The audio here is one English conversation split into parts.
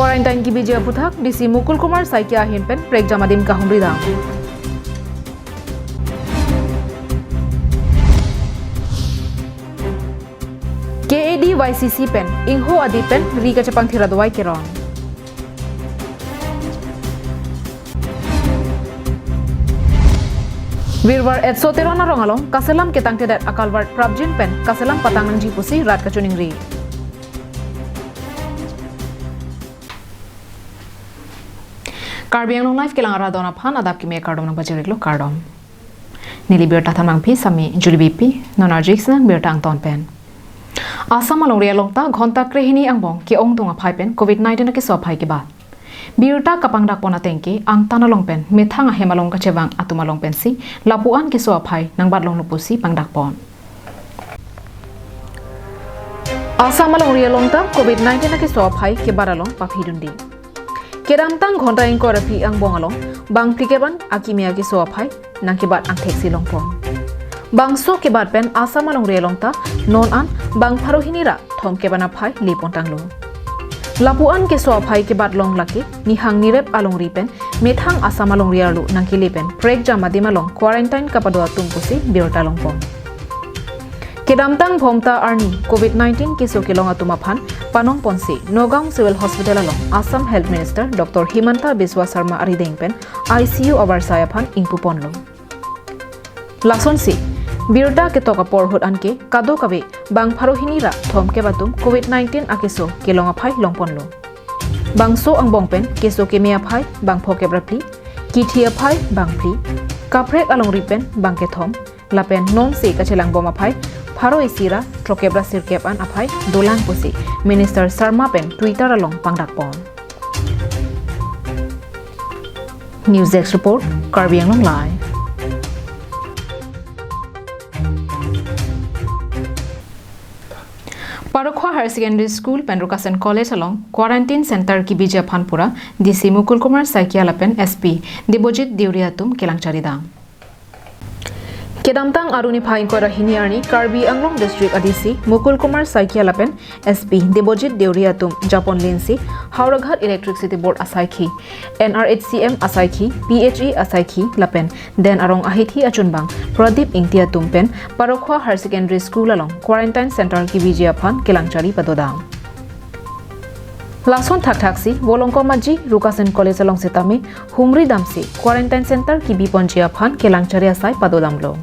Quarantine ki bija puthak DC Mukul Kumar Saikia Hinpen Prek Jamadim Kahumrida. KAD YCC pen Ingho Adi pen Riga Chapang Thiradwai Kiron. Wirwar et soterona rongalong kaselam ketang tedat akalwar prabjin pen kaselam patangan jipusi rat kacuning ri. Karbiang long life kilang aradona phan adap ki me kardom nang bajiriklo kardom. Nili berta thamang phi sami julibipi nonarjix nang bertang ton pen. Asam along ria long ta ghonta krehini angbong ki ong tunga phai pen COVID-19 ki so phai ki ba. Birta kapang dak pona tengki ang tanalong pen methanga hemalong ka chewang atumalong pen si lapuan ki so phai nang batlong lupusi pangdak pon. Asam along ria long ta COVID-19 ki so phai ki baralong paphidundi. Kedamtang ghonta ingko rapi ang bongalong bang tikeban akimia ki so phai nang kibat ang theksi longpon. Bang so kibat pen asam along ria long ta non an bang pharohinira thom kebana phai lipon tanglo. Lapuan ke so phai ke bat long laki ni hang nirep along ripen methang asam along rialu nang kilipen prek jama dimalong quarantine kapadwa tungpusi birta longpon. Kedamtang phomta arni COVID-19 ke so kilong atuma phan panong ponsi Nogam Civil Hospital along Assam Health Minister Dr. Himanta Biswa Sharma arideng pen ICU oversight phan ingpu ponlo. Lason si Birta ke toka porhut anke kado kabe bang pharohinira thom ke batum COVID-19 akeso kelonga phai longpon lo. Bangso ang bongpen keso ke mea phai bang phoke brapli kithia phai bang pli kaprek along ripen bang ke thom lapen non se kachelang boma phai pharo isira trokebra sirkep an aphai dolang posi Minister Sharma pen Twitter along pangdak pon. News Desk report Karbiang long live. Parokha Higher Secondary School Penrukasan College along Quarantine Center ki bija phanpura DC Mukul Kumar Saikia lapen SP Debojit Diuriatum kelang charida. Kedamtang aruni phain ko rahini arni Karbi Anglong District ADC Mukul Kumar Saikia lapen SP Debojit Diuriatum Japon Linsi Hauraghat Electricity Board Asaiki NRHCM Asaiki PHE Asaiki lapen den arong ahithi achunbang Pradeep Ingtia Tumpen Parokha Higher Secondary School along Quarantine Center ki bija phan kelangchari padodam. Lason thak thaksi Wolongko Maji Rukasen College along Sitami Humri Damsi Quarantine Center ki biponjia phan kelangchari asai padodamlo.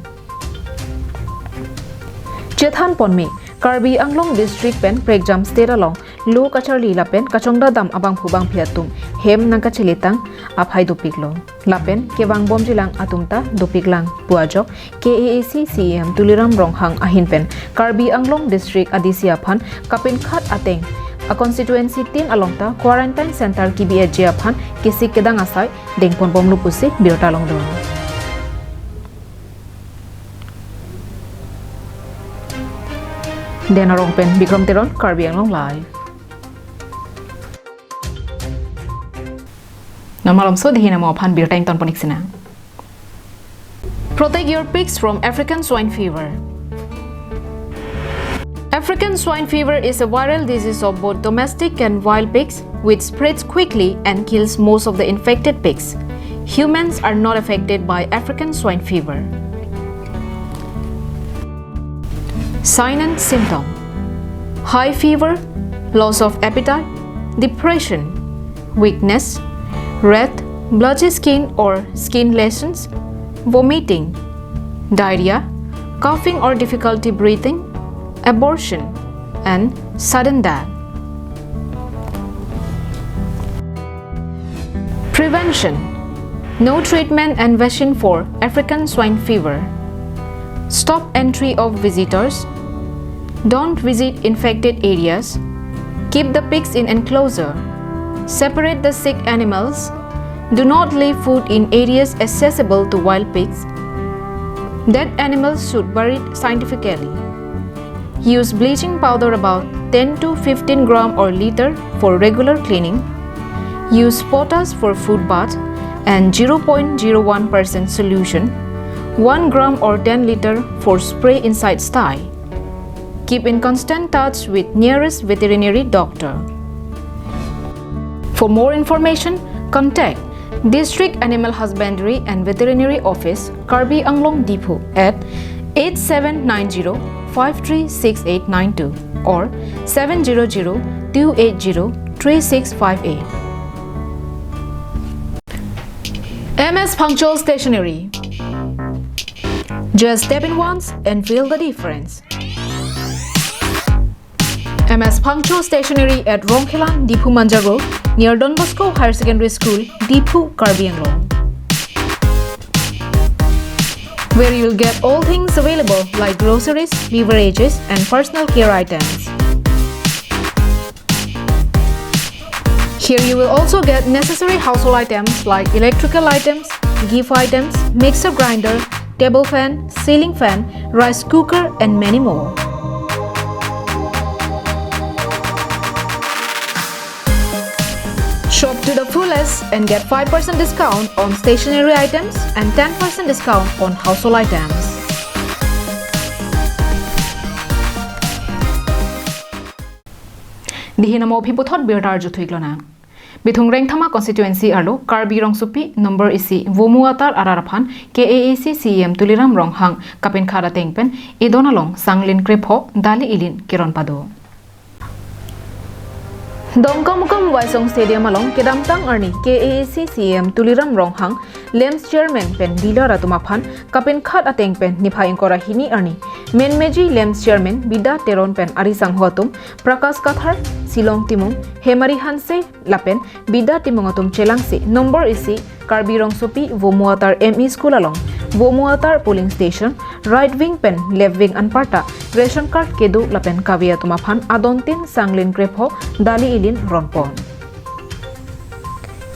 Chethan Ponmi Karbi Anglong District pen Pregjam State along Lu Kacharli lapen Kachongda dam abang phubang phiatum hem nang kachilitang aphai dupiklo lapen kebang bomjilang atumta dupiklang puajok KAAC CEM Tuliram Ronghang ahinpen Karbi Anglong District Adisia phan kapin khat ateng a constituency tin alongta quarantine center ki BHG phan kisik kedang asai dengpon bom lupusi birta longdo. Denarong pen Bikram Teron Karbi Anglong live. Normalom so dihina mo phan birta ington poniksina. Protect your pigs from African swine fever. African swine fever is a viral disease of both domestic and wild pigs which spreads quickly and kills most of the infected pigs. Humans are not affected by African swine fever. Sign and symptom: high fever, loss of appetite, depression, weakness, red, blotchy skin or skin lesions, vomiting, diarrhea, coughing or difficulty breathing, abortion, and sudden death. Prevention: no treatment and vaccine for African swine fever. Stop entry of visitors. Don't visit infected areas. Keep the pigs in enclosure. Separate the sick animals. Do not leave food in areas accessible to wild pigs. Dead animals should be buried scientifically. Use bleaching powder about 10 to 15 gram or liter for regular cleaning. Use potash for food bath and 0.01% solution, 1 gram or 10 liter for spray inside sty. Keep in constant touch with nearest veterinary doctor. For more information, contact District Animal Husbandry and Veterinary Office, Karbi Anglong Depot at 8790-536892 or 700-280-3658. MS Punctual Stationery. Just step in once and feel the difference. MS Punctual Stationery at Rongkhelang, Dipu Manja Road, near Don Bosco Higher Secondary School, Dipu, Karbi Anglong. Where you will get all things available like groceries, beverages, and personal care items. Here you will also get necessary household items like electrical items, gift items, mixer grinder, table fan, ceiling fan, rice cooker, and many more. Shop to the fullest and get 5% discount on stationery items and 10% discount on household items. Dihinamo Piputhot Birtar Juthuiglona. Bithung Reng Thama constituency arlo Karbi Rong Supi number isi Vomuatar Araraphan KAAC CM Tuliram Rong Hang Kapin Khara Tengpen Idonalong Sanglin Krepho Dali Ilin Kiron Pado. Dongkamukam Waisong Stadium along Kedamtang Arni KAAC CM Tuliram Ronghang Lems Chairman Pen Dila Ratumaphan Kapin Khat Ateng Pen Nipha Inkora Hini Arni Menmeji Lems Chairman Bida Teron Pen Arisang Huatum Prakas Kathar Silong Timung Hemari Hanse Lapen Bida Timungatum Chelangsi number isi Karbi Rong Supi Vomuatar ME School along Vomuatar Polling Station Right Wing Pen Left Wing Anparta Ration Card Kedu Lapen Kavia Tumaphan Adontin Sanglin Krepho Dali Ilin Ronpon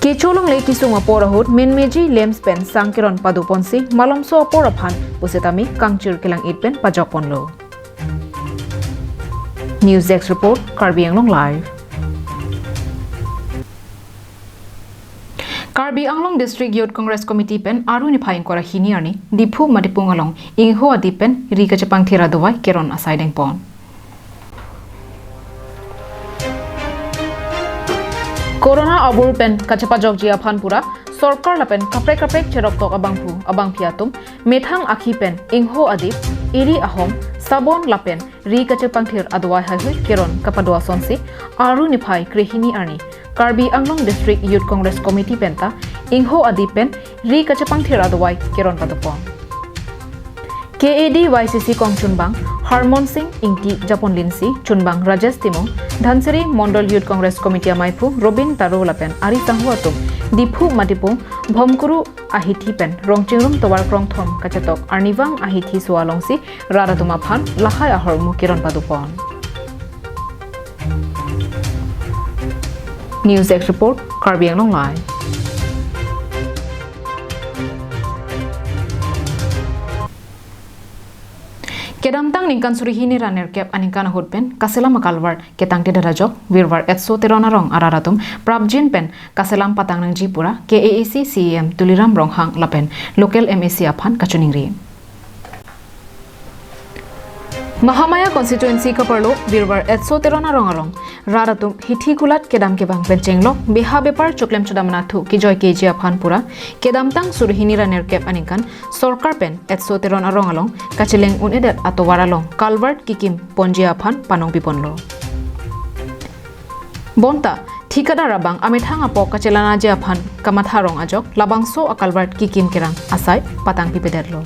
Kecholong le kisung aporahut Menmeji Lems Pen Sangkiron Paduponsi Malomso Aporaphan Pusetami Kangchir Kilang Itpen Pajoponlo News Desk Report Karbi Anglong Live. Karbi Anglong District Youth Congress Committee Pen Aru Niphaing Kora Hiniarni Dipu Madipungalong Ingho Adipen Rika Chapang Thira Dowai Keron Asaideng Pon. Corona Abur Pen Kachapajok Jia Phanpura Sorkar Lapen Kaprek Cherok Tok Abang Piatum Methang Akhi Pen Ingho Adip Iri Ahom Sabon Lapen Rika Chapang Thir Adowai Hahui Keron Kapadua Sonsi Aru Niphai Krehini Arni Karbi Anglong District Youth Congress Committee Penta Ingho Adipen Rika Chapang Thir Adowai Keron Padupon KAD YCC Kong Chunbang Harmon Singh Ingti Japon Linsi Chunbang Rajesh Timong Dhansari Mondol Youth Congress Committee Amaipu Robin Taro Lapen Ari Sanghuatum Dipu Matipung Bhomkuru Ahithi Pen Rongchingrum Towar Krongthom Kachatok Arnivang Ahithi Sualongsi Raratuma Phan Lahai Ahormu Kiron Padupon. News Desk Report Karbi Anglong Live. Kedamtang ningkan surihini raner kep aningkan hudpen kaselam makalwar ketang te darajok wirwar etso terona rong araratum prabjin pen kaselam patang nang jipura KAAC CM Tuliram Ronghang lapen local MAC aphan kachuningri Mahamaya constituency kaparlo wirwar etso terona rong along raratum hithi kulat kedam ke bang penchenglo beha bepar choklem chodamna thu ki joy keji aphan pura kedamtang surihini raner kep aningkan sorkar pen etso terona rong along kacheleng unedat atowaralong calvert kikim ponjia aphan panong piponlo bonta ঠিকাদার রাবাং আমেথাং আপক কাচেলানা যে আফান কামাথা রং আজক লাবাংসো আকালবার্ট কিকিম কেরাং আসাই পাতাং পিপেদেরলো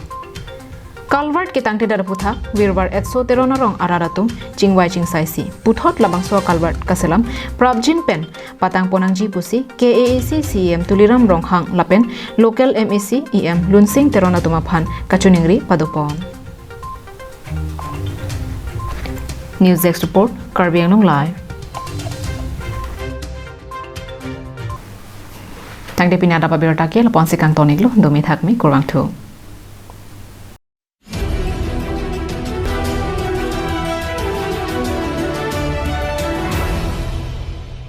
culvert কে তাংতে দার পুথা বীরবার 113 রং আরারাতুম চিংওয়াই চিংসাইসি পুথত লাবাংসো কালভার্ট কাসেলাম প্রাবজিন পেন পাতাং পনাংজি পুসি KAAC CM Tuliram Ronghang lapen local MAC EM Lunsing terona tumaphan kachuningri padupon News Desk Report Karbi Anglong Live. Tangde pina Adap Abirta ke lapon sikang toniglo domi thakmi kurang thu